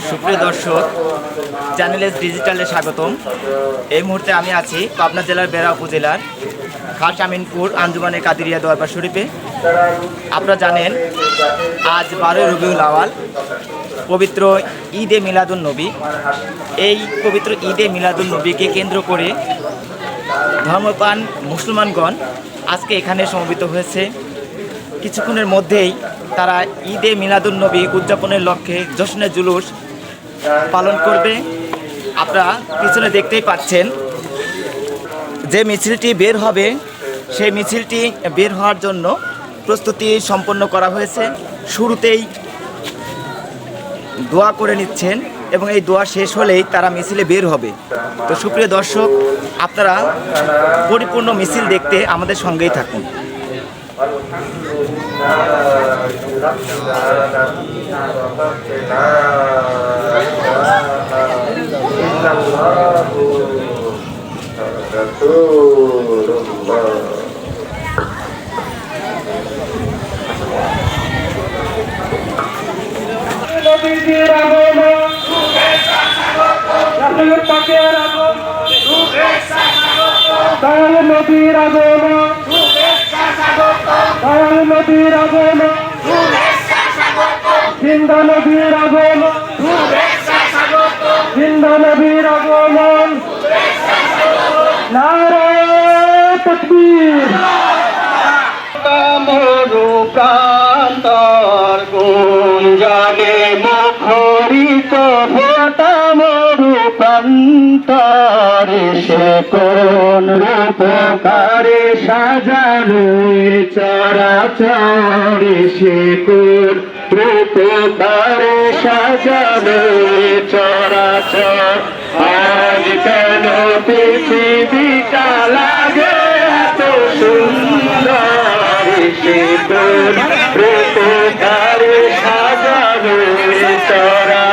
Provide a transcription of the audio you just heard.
সুপ্রিয় দর্শক, চ্যানেল ডিজিটালে স্বাগতম। এই মুহূর্তে আমি আছি পাবনা জেলার বেড়া উপজেলার খাস আমিনপুর আঞ্জুমানে কাদিরিয়া দরবার শরীফে। আপনারা জানেন আজ 12 রবিউল আওয়াল, পবিত্র ঈদে মিলাদুন নবী। এই পবিত্র ঈদে মিলাদুন নবীকে কেন্দ্র করে ধর্মপ্রাণ মুসলমানগণ আজকে এখানে সমবেত হয়েছে। কিছুক্ষণের মধ্যেই তারা ঈদে মিলাদুন নবী উদযাপনের লক্ষ্যে জশ্নে জুলুস পালন করবে। আপনারা পিছনে দেখতেই পাচ্ছেন যে মিছিলটি বের হবে, সেই মিছিলটি বের হওয়ার জন্য প্রস্তুতি সম্পন্ন করা হয়েছে। শুরুতেই দোয়া করে নিচ্ছেন এবং এই দোয়া শেষ হলেই তারা মিছিলে বের হবে। তো সুপ্রিয় দর্শক, আপনারা পরিপূর্ণ মিছিল দেখতে আমাদের সঙ্গেই থাকুন। নবীজির আগমন, রাসূল পাকের আগমন, দয়াল নবীর আগমন, দয়াল নবীর আগমন, জিন্দা নবীর আগমন, জিন্দা নবীর আগমন, নারায়ে তাকবীর। মরু প্রান্তর গুঞ্জনে মুখরিত ফোটা মরু প্রান্তর, সে কোন রূপকারে সাজানো চরাচর, সে কোন রূপকারে সাজানো চরাচর। আজ কেন পৃথিবীটা লাগে এত সুন্দর, সে কোন রূপকারে সাজানো চরা